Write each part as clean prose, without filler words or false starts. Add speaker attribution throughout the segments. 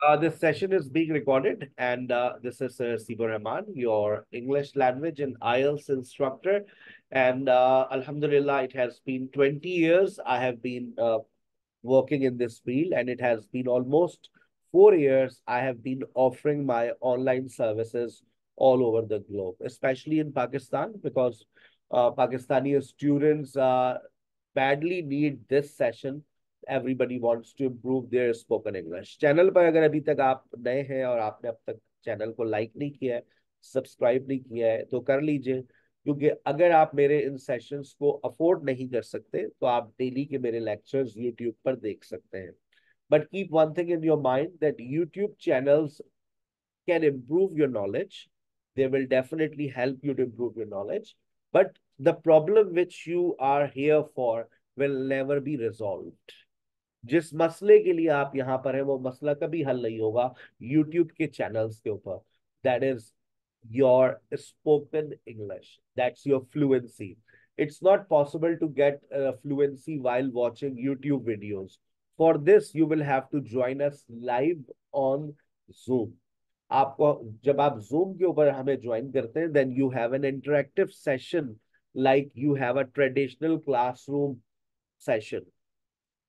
Speaker 1: This session is being recorded, and this is Siba Rahman, your English language and IELTS instructor. And Alhamdulillah, it has been 20 years I have been working in this field, and it has been almost 4 years I have been offering my online services all over the globe, especially in Pakistan, because Pakistani students badly need this session. Everybody wants to improve their spoken English. Channel पर अगर अभी तक आप नए हैं और आपने अब तक चैनल को लाइक नहीं किया है, सब्सक्राइब नहीं किया है, तो कर लीजिए, क्योंकि अगर आप मेरे इन सेशंस को अफोर्ड नहीं कर सकते तो आप डेली के मेरे लेक्चर्स यूट्यूब पर देख सकते हैं. But keep one thing in your mind that YouTube channels can improve your knowledge. They will definitely help you to improve your knowledge. But the problem which you are here for will never be resolved. जिस मसले के लिए आप यहाँ पर हैं वो मसला कभी हल नहीं होगा यूट्यूब के चैनल्स के ऊपर. That is your spoken English. That's your fluency. It's not possible to get fluency while watching YouTube videos. For this, you will have to join us live on Zoom. आपको जब आप zoom के ऊपर हमें join करते हैं, then you have an interactive session like you have a traditional classroom session.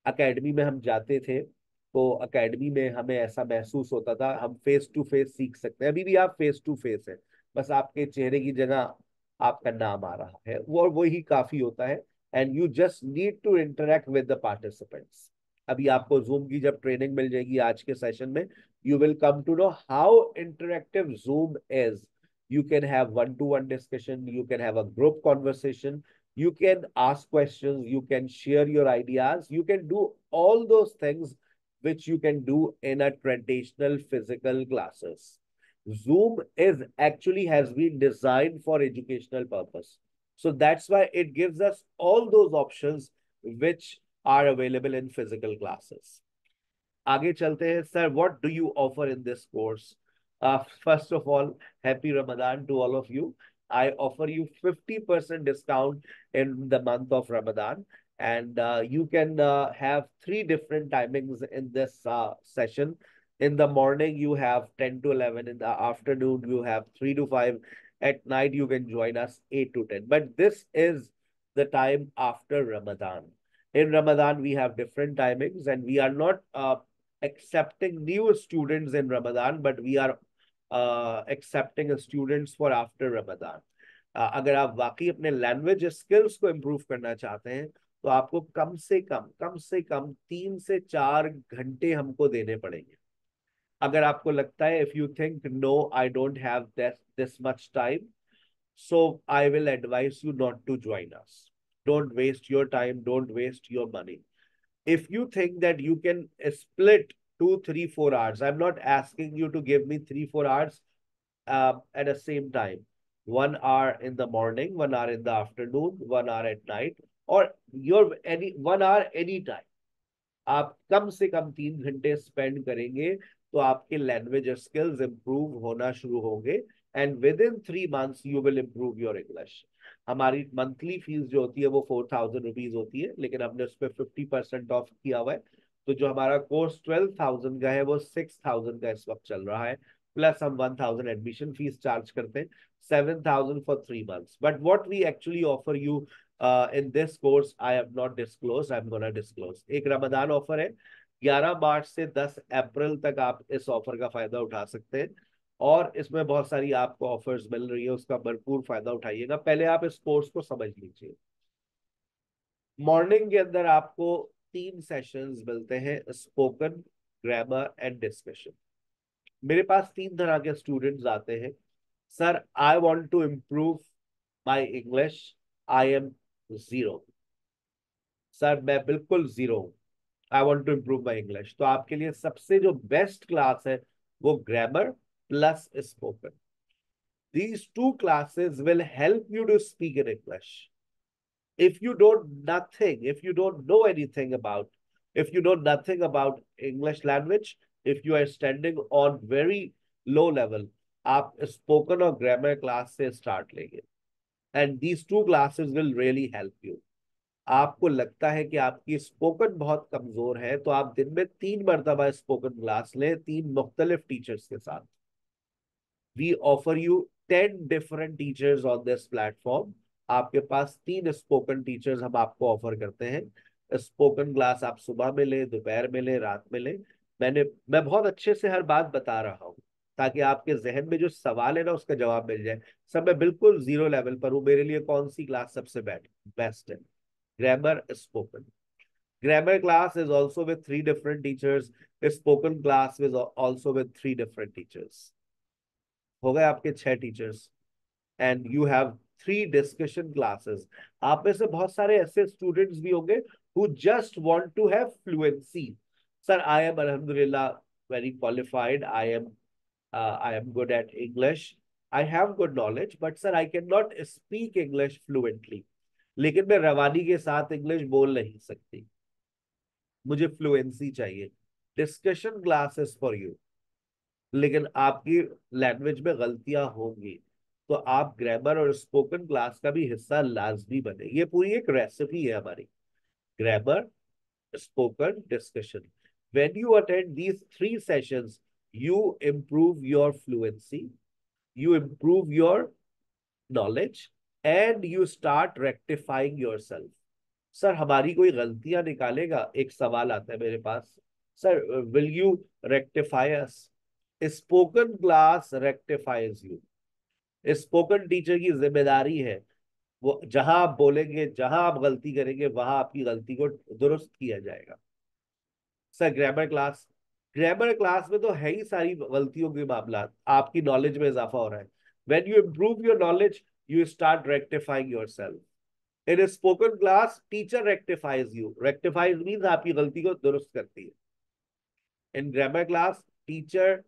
Speaker 1: Academy में हम जाते थे तो अकेडमी में हमें ऐसा महसूस होता था हम फेस टू फेस सीख सकते हैं. अभी भी आप फेस टू फेस है, बस आपके चेहरे की जगह आपका नाम आ रहा है, वो वही काफी होता है. And you just need to interact with the participants. अभी आपको जूम की जब ट्रेनिंग मिल जाएगी आज के सेशन में, you will come to know how interactive Zoom is. You can have one-to-one discussion, you can have a group conversation, you can ask questions, you can share your ideas, you can do all those things which you can do in a traditional physical classes. Zoom is actually has been designed for educational purpose. So that's why it gives us all those options which are available in physical classes. आगे चलते हैं. Sir, what do you offer in this course? First of all, happy Ramzan to all of you. I offer you 50% discount in the month of Ramadan, and you can have three different timings in this session. In the morning, you have 10 to 11. In the afternoon, you have 3 to 5. At night, you can join us 8 to 10. But this is the time after Ramadan. In Ramadan, we have different timings, and we are not accepting new students in Ramadan, but we are accepting students for after Ramadan. अगर आप वाकई अपने language skills को improve करना चाहते हैं तो आपको कम से कम 3 से 4 घंटे हमको देने पड़ेंगे. अगर आपको लगता है, if you think no I don't have this much time, so I will advise you not to join us. Don't waste your time, don't waste your money. If you think that you can split 2, 3, 4 hours, I'm not asking you to give me 3, 4 hours at the same time. 1 hour in the morning, 1 hour in the afternoon, 1 hour at night, or your any 1 hour anytime. आप कम से कम 3 घंटे spend करेंगे तो आपके language skills improve होना शुरू होंगे. And with in 3 months you will improve your English. हमारी मंथली फीस जो होती है वो 4000 रुपीज होती है, लेकिन हमने उस पर 50% ऑफ किया हुआ है. तो जो हमारा कोर्स 12,000 का है वो 6,000 का इस वक्त चल रहा है. प्लस हम 1,000 एडमिशन फीस चार्ज करते हैं. 7,000 for 3 months. But what we actually offer you in this course I have not disclosed, I'm gonna disclose. एक रमदान ऑफर है. 11 मार्च से 10 अप्रैल तक आप इस ऑफर का फायदा उठा सकते हैं, और इसमें बहुत सारी आपको ऑफर्स मिल रही है, उसका भरपूर फायदा उठाइएगा. पहले आप इस कोर्स को समझ लीजिए. मॉर्निंग के अंदर आपको 3 सेशंस मिलते हैं, स्पोकन, ग्रामर एंड डिस्कशन. मेरे पास 3 तरह के स्टूडेंट्स आते हैं. Sir, I want to improve my English, I am zero. Sir, मैं बिल्कुल जीरो हूं, I want to improve my English. तो आपके लिए सबसे जो बेस्ट क्लास है वो grammar plus spoken. These two classes will help you to speak in English. If you don't know anything about, if you know nothing about English language, if you are standing on very low level, आप spoken और grammar class से start लेंगे. And these two classes will really help you. आपको लगता है कि आपकी spoken बहुत कमजोर है, तो आप दिन में 3 मरतबा स्पोकन क्लास लें, 3 मुख्तलिफ टीचर्स के साथ। We offer you 10 different teachers on this platform. आपके पास 3 स्पोकन टीचर्स हम आपको ऑफर करते हैं। स्पोकन क्लास आप सुबह में लें, दोपहर में लें, रात में लें। मैं बहुत अच्छे से हर बात बता रहा हूँ, ताकि आपके जहन में जो सवाल है ना, उसका जवाब मिल जाए। सब मैं बिल्कुल जीरो लेवल पर हूँ। मेरे लिए कौन सी क्लास सबसे बेस्ट है? Grammar, spoken. Grammar class is also with 3 different teachers. Spoken class is also with 3 different teachers. हो गए आपके 6 teachers. And you have 3 discussion classes. आप में से बहुत सारे ऐसे स्टूडेंट्स भी होंगे who just want to have fluency. Sir, I am alhamdulillah very qualified. I am good at English. I have good knowledge, but sir, I cannot speak English fluently. लेकिन मैं रवानी के साथ इंग्लिश बोल नहीं सकती, मुझे फ्लुएंसी चाहिए। Discussion classes for you. लेकिन आपकी लैंग्वेज में गलतियां होंगी, तो आप ग्रामर और स्पोकन क्लास का भी हिस्सा लाजमी बने। ये पूरी एक रेसिपी है हमारी। Grammar, spoken, discussion. When you attend these 3 sessions, you improve your fluency, you improve your knowledge, and you start rectifying yourself. Sir, हमारी कोई गलतियां निकालेगा? एक सवाल आता है मेरे पास। Sir, will you rectify us? Spoken class rectifies you. Spoken teacher की जिम्मेदारी है, वो जहां आप बोलेंगे, जहां आप गलती करेंगे, वहां आपकी गलती को दुरुस्त किया जाएगा। सर, ग्रामर क्लास में तो है ही सारी गलतियों के मामला। आपकी नॉलेज में इजाफा हो रहा है। When you improve your knowledge, you start rectifying yourself. In spoken class, teacher rectifies you. Rectifies means आपकी गलती को दुरुस्त करती है। इन grammar class, teacher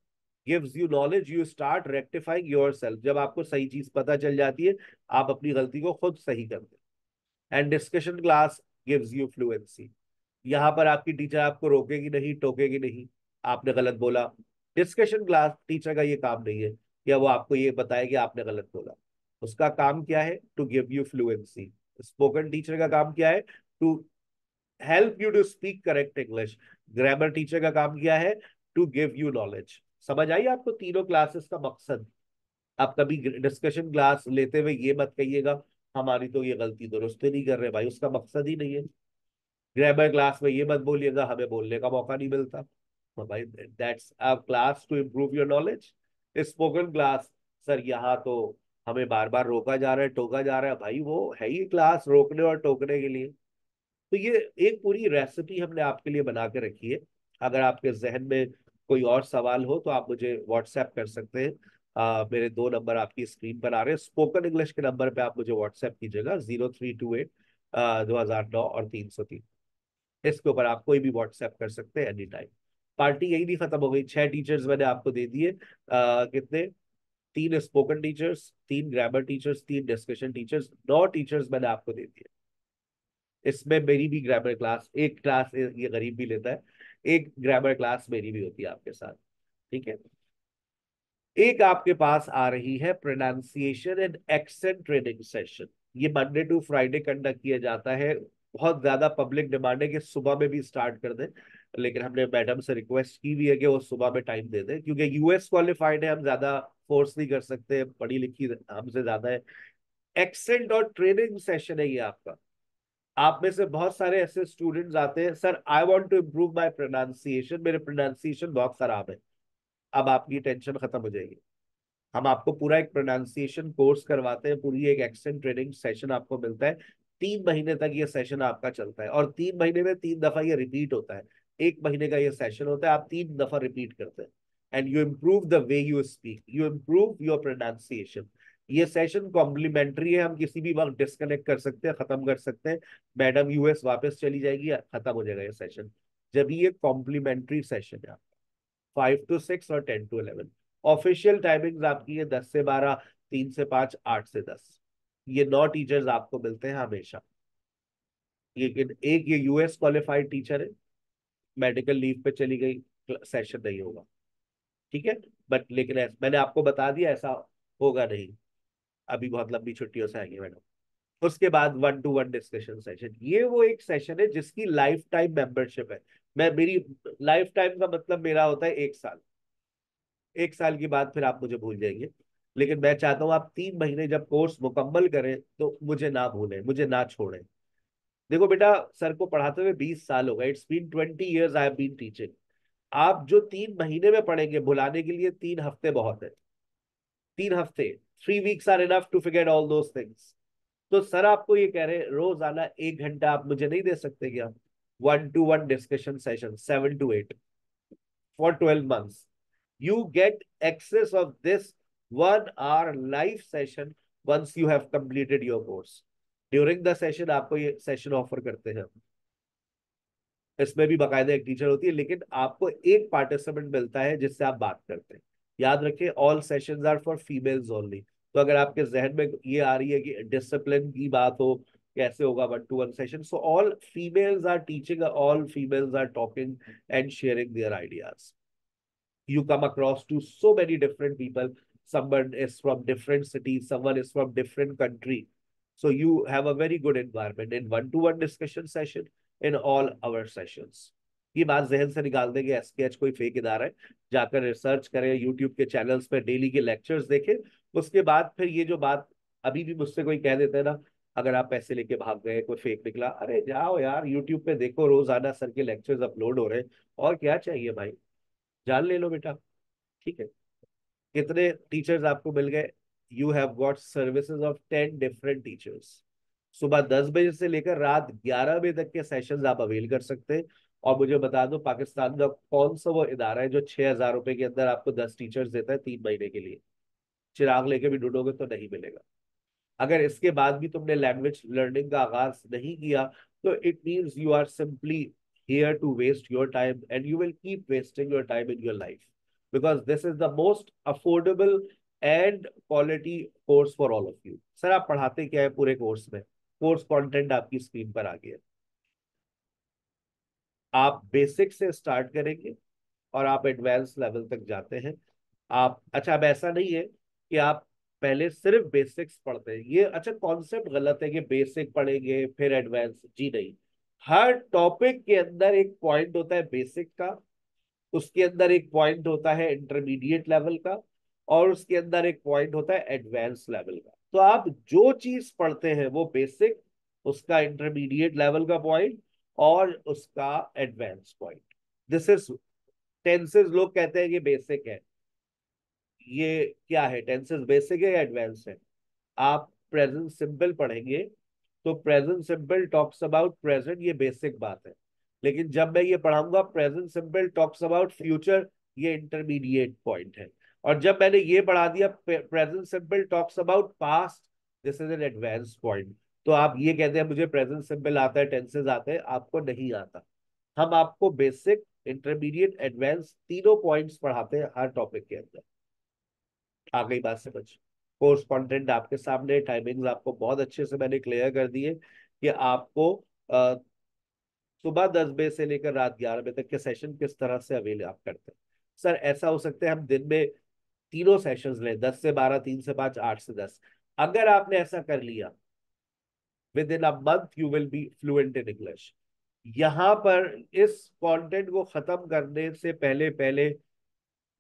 Speaker 1: gives you knowledge, you start rectifying yourself. जब आपको सही चीज पता चल जाती है, आप अपनी गलती को खुद सही करते हैं। And discussion class gives you fluency. यहाँ पर आपकी टीचर आपको रोकेगी नहीं, टोकेगी नहीं, आपने गलत बोला। डिस्कशन क्लास, टीचर का ये काम नहीं है या वो आपको ये बताए कि आपने गलत बोला। उसका काम क्या है? To give you fluency. Spoken teacher का काम क्या है? To help you to speak correct English. Grammar teacher का काम क्या है? To give you knowledge. समझ आई आपको तीनों क्लासेस का मकसद? आप कभी डिस्कशन क्लास लेते हुए ये मत कहिएगा हमारी तो ये गलती दुरुस्त ही नहीं कर रहे भाई, उसका मकसद ही नहीं है। ग्रामर क्लास में ये मत बोलिएगा हमें बोलने का मौका नहीं मिलता, तो भाई that's a class to improve your knowledge. Spoken class, sir यहाँ तो हमें बार बार रोका जा रहा है, टोका जा रहा है। भाई वो है ही क्लास रोकने और टोकने के लिए। तो ये एक पूरी रेसिपी हमने आपके लिए बना के रखी है। अगर आपके जहन में कोई और सवाल हो तो आप मुझे व्हाट्सएप कर सकते हैं। मेरे 2 नंबर आपकी स्क्रीन पर आ रहे हैं। स्पोकन इंग्लिश के नंबर पे आप मुझे व्हाट्सएप कीजिएगा, 0328 2009 और 303। इसके ऊपर आप कोई भी व्हाट्सएप कर सकते हैं एनी टाइम। पार्टी यही नहीं खत्म हो गई। 6 टीचर्स मैंने आपको दे दिए। कितने? 3 spoken teachers, 3 grammar teachers, 3 discussion teachers, 9 teachers मैंने आपको दे दिए। इसमें मेरी भी ग्रामर क्लास, एक क्लास ये गरीब भी लेता है, एक ग्रामर क्लास मेरी भी होती है आपके साथ। ठीक है। एक आपके पास आ रही है pronunciation and accent training session. ये मंडे टू फ्राइडे कंडक्ट किया जाता है। बहुत ज्यादा पब्लिक डिमांड है कि सुबह में भी स्टार्ट कर दें, लेकिन हमने मैडम से रिक्वेस्ट की भी है कि वो सुबह में टाइम दे दें, क्योंकि यूएस क्वालिफाइड है, हम ज्यादा फोर्स नहीं कर सकते, पढ़ी लिखी हमसे ज्यादा है। एक्सेंट और ट्रेनिंग सेशन है ये आपका। आप में से बहुत सारे ऐसे स्टूडेंट्स आते हैं, sir I want to improve my pronunciation, मेरे प्रोनाउंसिएशन बहुत खराब है। अब आपकी टेंशन खत्म हो जाएगी। हम आपको पूरा एक प्रोनाउंसिएशन कोर्स करवाते हैं, पूरी एक एक्सेंट ट्रेनिंग सेशन आपको मिलता है। 3 महीने तक ये सेशन आपका चलता है, और 3 महीने में 3 दफा ये रिपीट होता है। 1 महीने का ये सेशन होता है, आप 3 दफा रिपीट करते हैं। And you improve the way you speak, you improve your pronunciation. ये सेशन कॉम्प्लीमेंट्री है, हम किसी भी वक्त डिस्कनेक्ट कर सकते हैं, खत्म कर सकते हैं। मैडम यूएस वापस चली जाएगी, खत्म हो जाएगा ये सेशन। जब ये कॉम्प्लीमेंट्री सेशन है, 5 to 6 और 10 to 11। ऑफिशियल टाइमिंग्स आपकी है 10 से 12, 3 से 5, 8 से 10। ये 9 टीचर्स आपको मिलते हैं हमेशा। लेकिन एक ये यूएस क्वालिफाइड टीचर है, मेडिकल लीव पे चली गई, सेशन नहीं होगा। ठीक है। बट लेकिन मैंने आपको बता दिया ऐसा होगा नहीं। अभी बहुत लंबी छुट्टियों से आएंगे मैडम। उसके बाद 1-to-1 डिस्कशन सेशन, ये वो एक सेशन है जिसकी लाइफ टाइम मेंबरशिप है। मैं मेरी लाइफ टाइम का मतलब मेरा होता है 1 साल। 1 साल की बाद फिर आप मुझे भूल जाएंगे, लेकिन मैं चाहता हूँ आप 3 महीने जब कोर्स मुकम्मल करें तो मुझे ना भूलें, मुझे ना छोड़ें। देखो बेटा, सर को पढ़ाते हुए 20 साल हो गए, it's been 20 years I have been teaching. आप जो 3 महीने में पढ़ेंगे, भुलाने के लिए 3 हफ्ते बहुत है। 3 हफ्ते, 3 weeks are enough to forget all those things. तो सर आपको ये कह रहे हैं रोजाना 1 घंटा आप मुझे नहीं दे सकते क्या? 1-to-1 discussion session 7 to 8 for 12 months. You get access of this 1 hour live session once you have completed your course. During the session आपको ये सेशन ऑफर करते हैं। इसमें भी बाकायदा एक टीचर होती है, लेकिन आपको एक पार्टिसिपेंट मिलता है जिससे आप बात करते हैं। याद रखें, all sessions are for females only. तो अगर आपके जहन में ये आ रही है कि डिसिप्लिन की बात हो, कैसे होगा 1-to-1 session, so all females are teaching, all females are talking and sharing their ideas. You come across to so many different people. Someone is from different cities, someone is from different country. So you have a very good environment in 1-to-1 discussion session, in all our sessions. ये बात जहन से निकाल देंगे, SKH कोई fake इदारा है। जाकर रिसर्च करें, यूट्यूब के चैनल्स पे डेली के लेक्चर्स देखें। उसके बाद फिर ये जो बात अभी भी मुझसे कोई कह देता है ना, अगर आप पैसे लेके भाग गए, कोई फेक निकला, अरे जाओ यार यूट्यूब पे देखो, रोजाना सर के लेक्चर्स अपलोड हो रहे हैं, और क्या चाहिए भाई, जान ले लो बेटा। ठीक है, कितने टीचर्स आपको मिल गए? You have got services of 10 different teachers. सुबह 10 बजे से लेकर रात 11 बजे तक के सेशंस आप अवेल कर सकते हैं। और मुझे बता दो, पाकिस्तान का कौन सा वो इदारा है जो 6,000 रुपए के अंदर आपको 10 टीचर्स देता है 3 महीने के लिए? चिराग लेके भी ढूंढोगे तो नहीं मिलेगा। अगर इसके बाद भी तुमने लैंग्वेज लर्निंग का आगाज नहीं किया, तो it means you are simply here to waste your time, and you will keep wasting your time in your life, because this is the most affordable and quality course for all of you. Sir आप पढ़ाते क्या है पूरे course में? Course content आपकी screen पर आ गया। आप बेसिक से स्टार्ट करेंगे और आप एडवांस लेवल तक जाते हैं। आप अच्छा, अब ऐसा नहीं है कि आप पहले सिर्फ बेसिक्स पढ़ते हैं, ये अच्छा कॉन्सेप्ट गलत है कि बेसिक पढ़ेंगे फिर एडवांस, जी नहीं। हर टॉपिक के अंदर एक पॉइंट होता है बेसिक का, उसके अंदर एक पॉइंट होता है इंटरमीडिएट लेवल का, और उसके अंदर एक पॉइंट होता है एडवांस लेवल का। तो आप जो चीज पढ़ते हैं वो बेसिक, उसका इंटरमीडिएट लेवल का पॉइंट, और उसका advance point. This is tenses, लोग कहते हैं कि बेसिक है, ये क्या है? टेंसेस बेसिक है या एडवांस है? आप प्रेजेंट सिंपल पढ़ेंगे तो present simple talks about present, ये बेसिक बात है। लेकिन जब मैं ये पढ़ाऊंगा present simple talks about future, ये इंटरमीडिएट पॉइंट है। और जब मैंने ये पढ़ा दिया present simple talks about past, this is an advance point. तो आप ये कहते हैं मुझे प्रेजेंट सिंपल आता है, टेंसेस आते हैं, आपको नहीं आता। हम आपको बेसिक, इंटरमीडिएट, एडवांस तीनों पॉइंट्स पढ़ाते हैं हर टॉपिक के अंदर। आ गई बात समझ? कोर्स कंटेंट आपके सामने, टाइमिंग्स आपको बहुत अच्छे से मैंने क्लियर कर दिए कि आपको सुबह 10 बजे से लेकर रात 11 बजे तक के सेशन किस तरह से अवेल आप करते हैं। सर ऐसा हो सकता है हम दिन में तीनों सेशंस लें, 10 से 12, 3 से 5, 8 से 10। अगर आपने ऐसा कर लिया, with in a month you will be fluent in English. यहाँ पर इस कंटेंट को खत्म करने से पहले पहले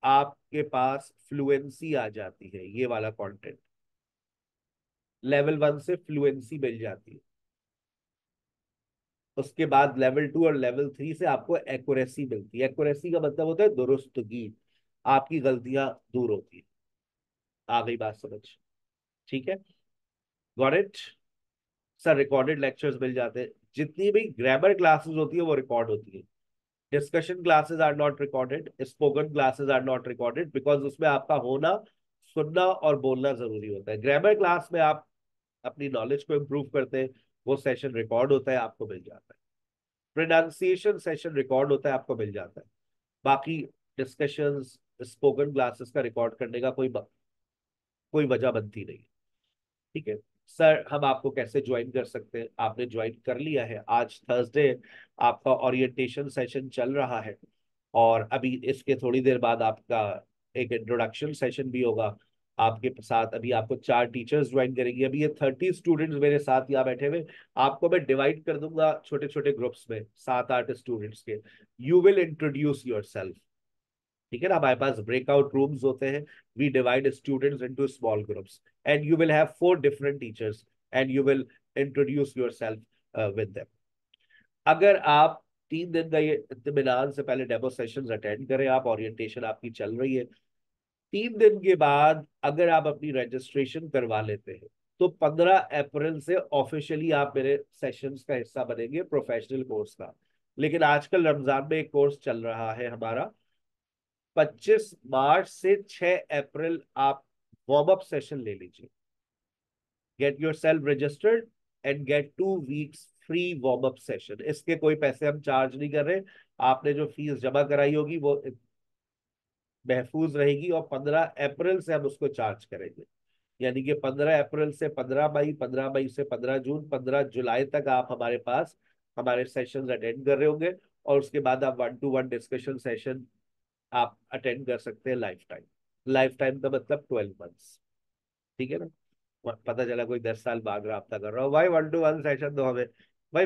Speaker 1: आपके पास फ्लुएंसी आ जाती है, ये वाला कंटेंट लेवल 1 से फ्लुएंसी मिल जाती है। उसके बाद लेवल 2 और लेवल 3 से आपको एक्यूरेसी मिलती है। एक्यूरेसी का मतलब होता है दुरुस्तगी, आपकी गलतियां दूर होती है। आ गई बात समझ? ठीक है, got it? Sir recorded lectures मिल जाते हैं, जितनी भी ग्रामर क्लासेस होती है वो रिकॉर्ड होती है। Discussion classes are not recorded, spoken classes are not recorded, because उसमें आपका होना, सुनना और बोलना जरूरी होता है। ग्रामर क्लास में आप अपनी नॉलेज को इम्प्रूव करते हैं, वो सेशन रिकॉर्ड होता है, आपको मिल जाता है। प्रोनाउंसिएशन सेशन रिकॉर्ड होता है, आपको मिल जाता है। बाकी डिस्कशंस, स्पोकन क्लासेस का रिकॉर्ड करने का कोई वजह बनती नहीं। ठीक है सर, हम आपको कैसे ज्वाइन कर सकते हैं? आपने ज्वाइन कर लिया है, आज थर्सडे आपका ओरिएंटेशन सेशन चल रहा है, और अभी इसके थोड़ी देर बाद आपका एक इंट्रोडक्शन सेशन भी होगा। आपके साथ अभी आपको 4 टीचर्स ज्वाइन करेंगे। अभी ये 30 स्टूडेंट्स मेरे साथ यहाँ बैठे हुए, आपको मैं डिवाइड कर दूंगा छोटे छोटे ग्रुप्स में, 7-8 स्टूडेंट्स के। You will introduce yourself, ठीक है ना। हमारे पास ब्रेकआउट रूम्स होते हैं, we divide students into small groups and you will have 4 different teachers and you will introduce yourself with them. अगर आप 3 दिन का ये इत्मीनान से पहले डेमो सेशंस अटेंड करें, आप ओरिएंटेशन आपकी चल रही है, 3 दिन के बाद अगर आप अपनी रजिस्ट्रेशन करवा लेते हैं तो 15 अप्रैल से ऑफिशियली आप मेरे सेशंस का हिस्सा बनेंगे प्रोफेशनल कोर्स का। लेकिन आजकल रमजान में एक कोर्स चल रहा है हमारा, 25 मार्च से 6 अप्रैल आप वार्म अप सेशन ले लीजिए। Get yourself registered and get 2 weeks free warm up session. इसके कोई पैसे हम चार्ज नहीं कर रहे, आपने जो फीस जमा कराई होगी वो महफूज रहेगी, और 15 अप्रैल से हम उसको चार्ज करेंगे। यानी कि 15 अप्रैल से 15 मई, 15 मई से 15 जून, 15 जुलाई तक आप हमारे पास हमारे सेशन अटेंड कर रहे होंगे। और उसके बाद आप 1-to-1 डिस्कशन सेशन आप अटेंड कर सकते हैं लाइफ टाइम। लाइफ टाइम का मतलब 12 मंथ्स, ठीक है ना। पता चला कोई 10 साल बाद रहा कर रहा हो, भाई 1-to-1 सेशन दो हमें, भाई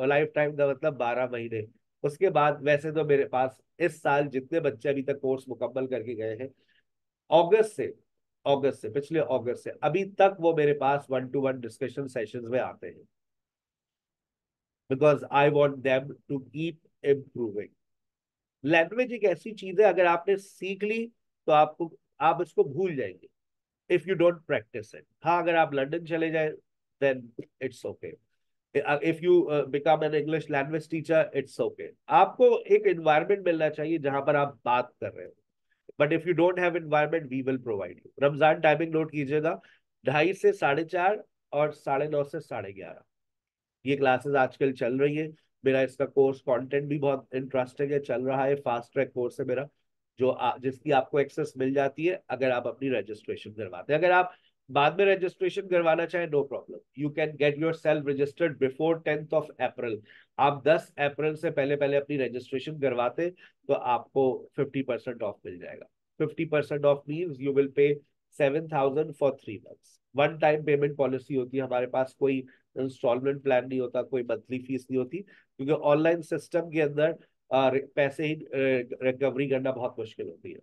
Speaker 1: लाइफ टाइम का मतलब 12 महीने। उसके बाद वैसे तो मेरे पास इस साल जितने बच्चे अभी तक कोर्स मुकम्मल करके गए हैं, अगस्त से पिछले अगस्त से अभी तक वो मेरे पास 1-to-1 डिस्कशन सेशंस में आते हैं, because I want them to keep improving. Language एक ऐसी चीज है, अगर आपने सीख ली तो आपको, आप इसको भूल जाएंगे if you don't practice it. हाँ, अगर आप लंदन चले जाए then it's okay, if you become an English language teacher it's okay. आपको एक एनवायरनमेंट मिलना चाहिए जहां पर आप बात कर रहे हो, but if you don't have environment we will provide you. Ramzan timing note कीजिएगा, 2:30 से 4:30 और 9:30 से 11:30 ये क्लासेस आजकल चल रही है। मेरा इसका कोर्स कंटेंट भी बहुत इंटरेस्टिंग है, चल रहा है, फास्ट ट्रैक कोर्स है मेरा, जो जिसकी आपको एक्सेस मिल जाती है अगर आप अपनी रजिस्ट्रेशन करवाते हैं। अगर आप बाद में रजिस्ट्रेशन करवाना चाहें, no problem, you can get yourself registered before 10th of April। आप 10 अप्रैल से पहले पहले अपनी रजिस्ट्रेशन करवाते तो आपको 50% ऑफ मिल जाएगा। 50% of means you will pay 7,000 for 3 months. One time payment policy होती है हमारे पास, कोई इंस्टॉलमेंट प्लान नहीं होता, कोई मंथली फीस नहीं होती, क्योंकि ऑनलाइन सिस्टम के अंदर पैसे ही रिकवरी करना बहुत मुश्किल होती है।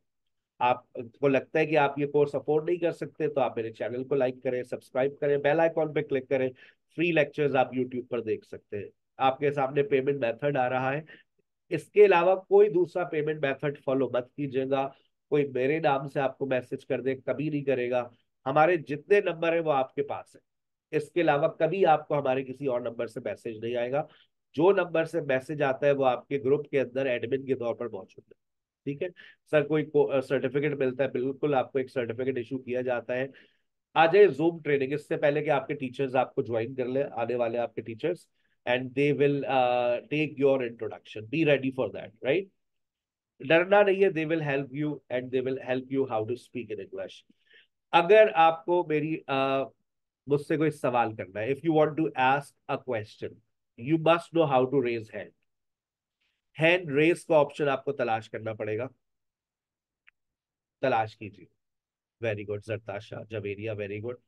Speaker 1: आपको लगता है कि आप ये कोर्स अफोर्ड नहीं कर सकते तो आप मेरे चैनल को लाइक करें, सब्सक्राइब करें, बेल आइकॉन पे क्लिक करें, फ्री लेक्चर्स आप यूट्यूब पर देख सकते हैं। आपके सामने पेमेंट मेथड आ रहा है, इसके अलावा कोई दूसरा पेमेंट मेथड फॉलो मत कीजिएगा। कोई मेरे नाम से आपको मैसेज कर दे, कभी नहीं करेगा। हमारे जितने नंबर है वो आपके पास है, इसके अलावा कभी आपको हमारे किसी और नंबर से मैसेज नहीं आएगा। जो नंबर से मैसेज आता है वो आपके ग्रुप के अंदर एडमिन के तौर पर मौजूद है, ठीक है। सर कोई सर्टिफिकेट मिलता है, बिल्कुल आपको एक सर्टिफिकेट इशू किया जाता है। आ जाए जूम ट्रेनिंग, इससे पहले कि आपके टीचर्स आपको ज्वाइन कर ले, आने वाले आपके teachers, and they will take your introduction, be ready for that, right. डरना नहीं है, they will help you and they will help you how to speak in English. अगर आपको मेरी मुझसे कोई सवाल करना है, if you want to ask a question, you must know how to raise hand. Hand raise का ऑप्शन आपको तलाश करना पड़ेगा, तलाश कीजिए। Very good Zartasha Javeria, very good.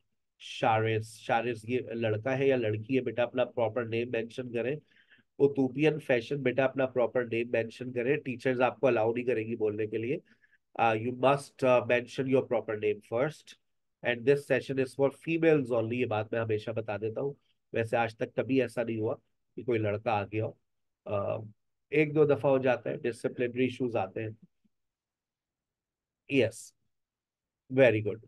Speaker 1: शारिस, शारिस ये लड़का है या लड़की है बेटा, अपना प्रॉपर नेम मेंशन करें। उतूपियन फैशन, बेटा अपना प्रॉपर नेम मेंशन करें, टीचर्स आपको अलाउ नहीं करेंगी बोलने के लिए। You must mention your proper name first, and this session is for females only. ये बात मैं हमेशा बता देता हूँ, वैसे आज तक कभी ऐसा नहीं हुआ कि कोई लड़का आ गया हो। एक दो दफा हो जाता है, डिसिप्लिनरी इश्यूज आते हैं। Yes, very good.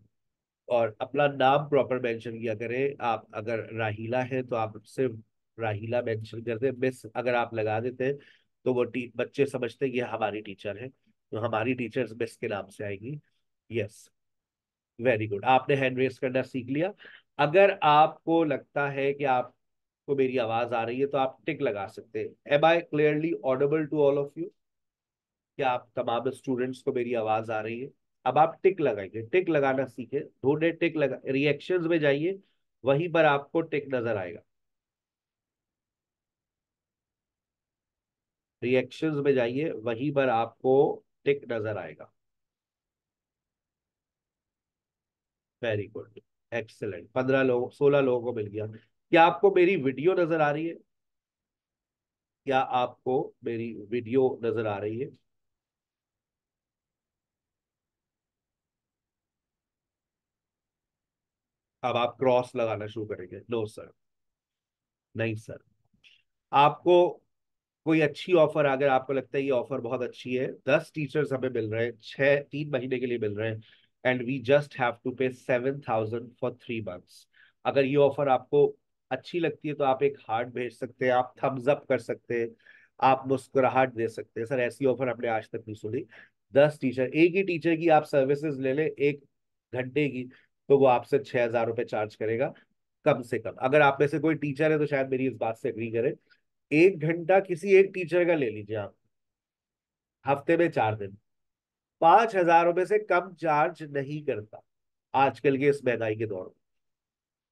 Speaker 1: और अपना नाम प्रॉपर मेंशन किया करें। आप अगर राहीला है तो आप सिर्फ राहीला मेंशन करते हैं, मिस अगर आप लगा देते हैं तो वो बच्चे समझते हैं कि ये हमारी टीचर है, तो हमारी टीचर मिस के नाम से आएगी। यस, वेरी गुड, आपने हैंड रेस करना सीख लिया। अगर आपको लगता है कि आपको मेरी आवाज आ रही है तो आप टिक लगा सकते हैं। Am I clearly audible to all of you? क्या आप तमाम स्टूडेंट्स को मेरी आवाज आ रही है? अब आप टिक लगाइए, टिक लगाना सीखे, ढूंढे टिक लगा, रिएक्शंस में जाइए, वहीं पर आपको टिक नजर आएगा। रिएक्शंस में जाइए, वहीं पर आपको टिक नजर आएगा। Very good, excellent. 15 लोग 16 लोगों को मिल गया। क्या आपको मेरी वीडियो नजर आ रही है? क्या आपको मेरी वीडियो नजर आ रही है? अब आप क्रॉस लगाना शुरू करेंगे? नो सर, नहीं सर। आपको कोई अच्छी ऑफर, अगर आपको लगता है ये ऑफर बहुत अच्छी है, 10 टीचर्स हमें मिल रहे हैं, 3 महीने के लिए मिल रहे हैं, and we just have to pay 7,000 for 3 months. अगर ये ऑफर आपको अच्छी लगती है तो आप एक हार्ट भेज सकते हैं, आप थम्स अप कर सकते हैं, आप मुस्कुराहट दे सकते हैं। सर ऐसी ऑफर हमने आज तक नहीं सुनी। 10 टीचर, एक ही टीचर की आप सर्विसेज ले लें 1 घंटे की, तो वो आपसे 6,000 रुपये चार्ज करेगा कम से कम। अगर आप में से कोई टीचर है तो शायद मेरी इस बात से एग्री करे। 1 घंटा किसी एक टीचर का ले लीजिए आप, हफ्ते में 4 दिन, 5,000 रुपये से कम चार्ज नहीं करता आजकल के इस महंगाई के दौर में।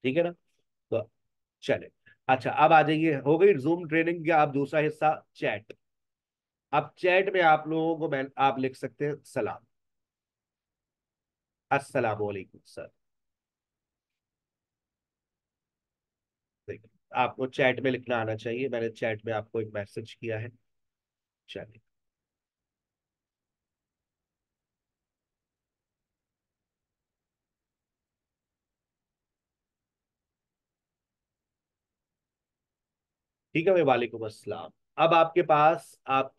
Speaker 1: ठीक है ना? तो चले। अच्छा, अब आ जाइए, हो गई जूम ट्रेनिंग का। अब दूसरा हिस्सा, चैट। अब चैट में आप लोगों को मैं आप लिख सकते हैं सलाम, अस्सलाम वालेकुम सर। देखिए, आपको चैट में लिखना आना चाहिए, मैंने चैट में आपको एक मैसेज किया है। चलिए, ठीक है भाई, वालेकुम अस्सलाम। अब आपके पास आप,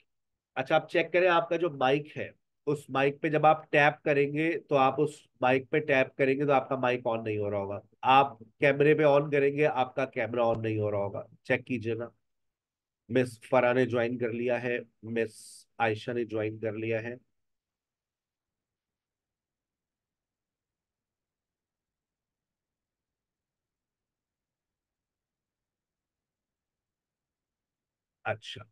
Speaker 1: अच्छा आप चेक करें आपका जो माइक है, उस माइक पे जब आप टैप करेंगे तो आप उस माइक पे टैप करेंगे तो आपका माइक ऑन नहीं हो रहा होगा। आप कैमरे पे ऑन करेंगे, आपका कैमरा ऑन नहीं हो रहा होगा, चेक कीजिए ना। मिस फरा ने ज्वाइन कर लिया है, मिस आयशा ने ज्वाइन कर लिया है। अच्छा,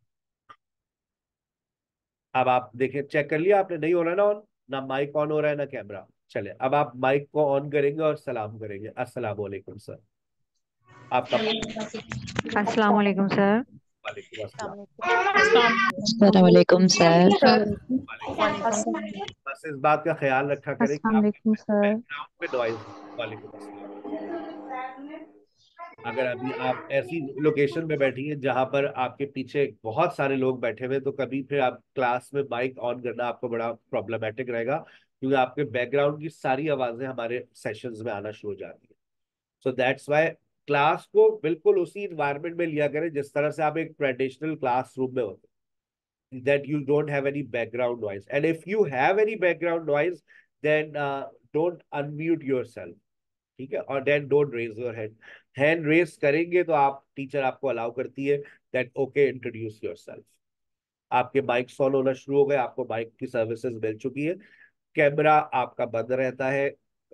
Speaker 1: अब आप देखें, चेक कर लिया आपने? नहीं हो रहा ना ऑन, ना माइक ऑन हो रहा है ना कैमरा। चले, अब आप माइक को ऑन करेंगे और सलाम करेंगे, अस्सलाम वालेकुम सर। आपका
Speaker 2: अस्सलाम वालेकुम सर।
Speaker 1: वालेकुम अस्सलाम।
Speaker 3: अस्सलाम वालेकुम सर।
Speaker 1: वालेकुम अस्सलाम। बस इस बात का ख्याल रखा करें कि
Speaker 2: अस्सलाम
Speaker 1: आपके
Speaker 2: वालेकुम सर।
Speaker 1: बैकग्राउंड में नॉइज। वालेकुम अस्सलाम। अगर अभी आप ऐसी लोकेशन में बैठी हैं जहां पर आपके पीछे बहुत सारे लोग बैठे हुए हैं, तो कभी फिर आप क्लास में माइक ऑन करना आपको बड़ा प्रॉब्लमेटिक रहेगा, क्योंकि आपके बैकग्राउंड की सारी आवाजें हमारे सेशंस में आना शुरू हो जाती है। सो दैट्स वाई क्लास को बिल्कुल उसी इन्वायरमेंट में लिया करें जिस तरह से आप एक ट्रेडिशनल क्लासरूम में होते हैं, that you don't have any background noise, and if you have any background noise, then don't unmute yourself। ठीक है? और then don't raise your hand. Hand raise करेंगे तो आप, टीचर आपको अलाउ करती है दैट ओके इंट्रोड्यूस योरसेल्फ। आपके माइक ऑन होना शुरू हो गए, आपको माइक की सर्विसेज मिल चुकी है। कैमरा आपका बंद रहता है,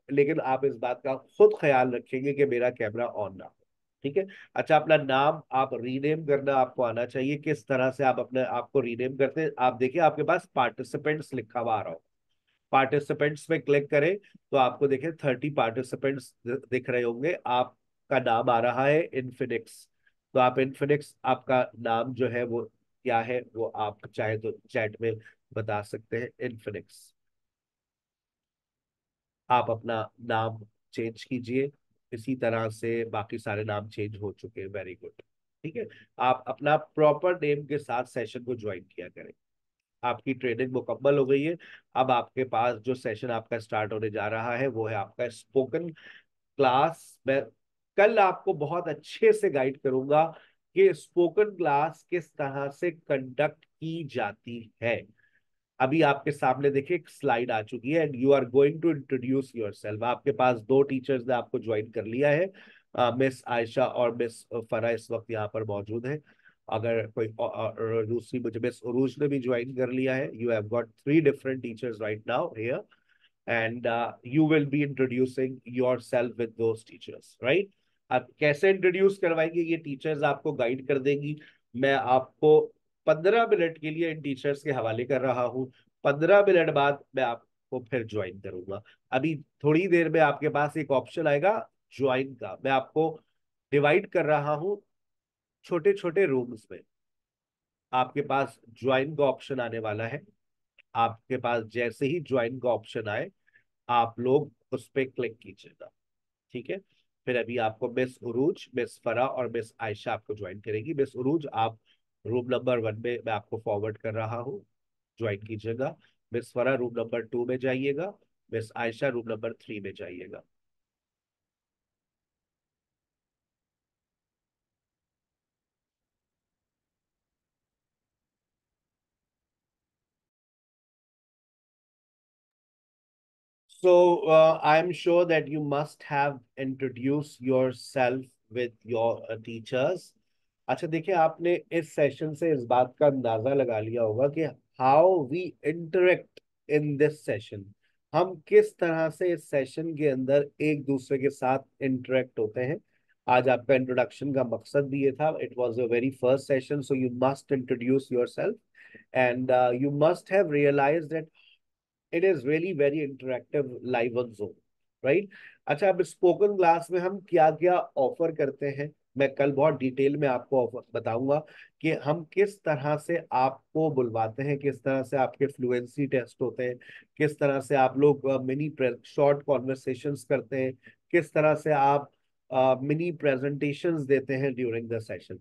Speaker 1: लेकिन आप इस बात का खुद ख्याल रखेंगे कि मेरा कैमरा ऑन ना हो। ठीक है? अच्छा, अपना नाम आप रीनेम करना आपको आना चाहिए। किस तरह से आप अपने आप को रीनेम करते हैं? आप देखिए, आपके पास पार्टिसिपेंट्स लिखा हुआ आ रहा हो, पार्टिसिपेंट्स में क्लिक करें तो आपको देखें 30 पार्टिसिपेंट्स दिख रहे होंगे। आपका नाम आ रहा है इन्फिनिक्स, तो आप इन्फिनिक्स, आपका नाम जो है वो क्या है, वो आप चाहे तो चैट में बता सकते हैं, इन्फिनिक्स। आप अपना नाम चेंज कीजिए, इसी तरह से बाकी सारे नाम चेंज हो चुके हैं। Very good. ठीक है? आप अपना प्रॉपर नेम के साथ सेशन को ज्वाइन किया करें। आपकी ट्रेनिंग मुकम्मल हो गई है। अब आपके पास जो सेशन आपका स्टार्ट होने जा रहा है वो है आपका स्पोकन क्लास। मैं कल आपको बहुत अच्छे से गाइड करूंगा कि स्पोकन क्लास किस तरह से कंडक्ट की जाती है। अभी आपके सामने देखिए एक स्लाइड आ चुकी है, and you are going to introduce yourself. आपके पास 2 टीचर्स ने आपको ज्वाइन कर लिया है, मिस आयशा और मिस फरा इस वक्त यहाँ पर मौजूद है। अगर कोई दूसरी, मुझे मिस उरूज ने भी ज्वाइन कर लिया है। You have got 3 different teachers right now here, and you will be introducing your self with those teachers, right? अब कैसे इंट्रोड्यूस करवाएंगे, ये टीचर्स आपको गाइड कर देंगी। मैं आपको 15 मिनट के लिए इन टीचर्स के हवाले कर रहा हूँ। 15 मिनट बाद मैं आपको फिर ज्वाइन करूंगा। अभी थोड़ी देर में आपके पास एक ऑप्शन आएगा ज्वाइन का, मैं आपको डिवाइड कर रहा हूँ छोटे छोटे रूम्स में। आपके पास ज्वाइन का ऑप्शन आने वाला है। आपके पास जैसे ही ज्वाइन का ऑप्शन आए, आप लोग उस पर क्लिक कीजिएगा। ठीक है, फिर अभी आपको मिस उरूज, मिस फरा और मिस आयशा आपको ज्वाइन करेगी। मिस उरूज आप रूम नंबर 1 में मैं आपको फॉरवर्ड कर रहा हूँ, ज्वाइन कीजिएगा। मिस फरा रूम नंबर 2 में जाइएगा, मिस आयशा रूम नंबर 3 में जाइएगा। So I am sure that you must have introduced yourself with your teachers. अच्छा देखिए, आपने इस सेशन से इस बात का अंदाजा लगा लिया होगा कि how we interact in this session. हम किस तरह से इस सेशन के अंदर एक दूसरे के साथ इंटरेक्ट होते हैं। आज आपका इंट्रोडक्शन का मकसद भी ये था। It was a very first session, so you must introduce yourself and you must have realized that it is really very interactive live on zone, right. अच्छा, अब स्पोकन क्लास में हम क्या क्या ऑफर करते हैं, मैं कल बहुत डिटेल में आपको ऑफर बताऊंगा कि हम किस तरह से आपको बुलवाते हैं, किस तरह से आपके फ्लुएंसी टेस्ट होते हैं, किस तरह से आप लोग मिनी शॉर्ट कॉन्वर्सेशंस करते हैं, किस तरह से आप मिनी प्रेजेंटेशंस देते हैं ड्यूरिंग द सेशन।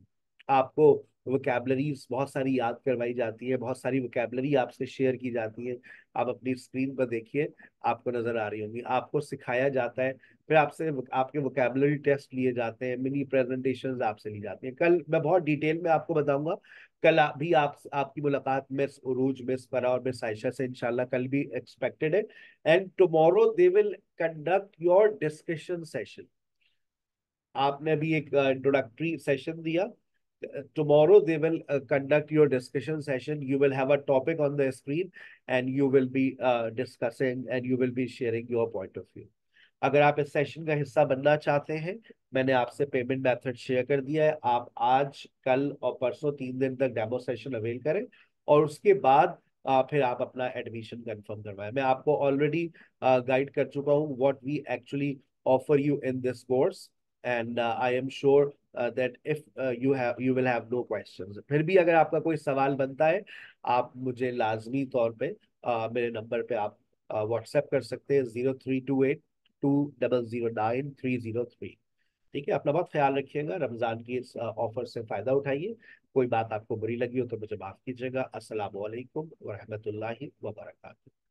Speaker 1: आपको वोकैबलरीज बहुत सारी याद करवाई जाती है, बहुत सारी वोकैबलरी आपसे शेयर की जाती है। आप अपनी स्क्रीन पर देखिए, आपको नजर आ रही होंगी। आपको सिखाया जाता है, फिर आपसे आपके वोकैबलरी टेस्ट लिए जाते हैं, मिनी प्रेजेंटेशंस आपसे ली जाती हैं। कल मैं बहुत डिटेल में आपको बताऊंगा। कल भी आपकी मुलाकात मिस उरूज, मिस फरा और मिस आयशा से इंशाल्लाह कल भी एक्सपेक्टेड है। And tomorrow they will conduct your discussion session. आपने अभी एक इंट्रोडक्टरी सेशन दिया। Tomorrow they will conduct your discussion session. You will have a topic on the screen and you will be discussing and you will be sharing your point of view. अगर आप इस session का हिस्सा बनना चाहते हैं, मैंने आपसे पेमेंट मेथड शेयर कर दिया है। आप आज, कल और परसों 3 दिन तक डेमो सेशन अवेल करें और उसके बाद फिर आप अपना एडमिशन कंफर्म करवाएं। मैं आपको ऑलरेडी गाइड कर चुका हूँ what we actually offer you in this course and I am sure that if you will have no questions। फिर भी अगर आपका कोई सवाल बनता है, आप मुझे लाजमी तौर पे मेरे नंबर पे आप व्हाट्सएप कर सकते हैं, 03282009 303। ठीक है, अपना बहुत ख्याल रखिएगा। रमजान की इस ऑफर से फायदा उठाइए। कोई बात आपको बुरी लगी हो तो मुझे माफ कीजिएगा। अस्सलाम वालेकुम व रहमतुल्लाहि व बरकातहू।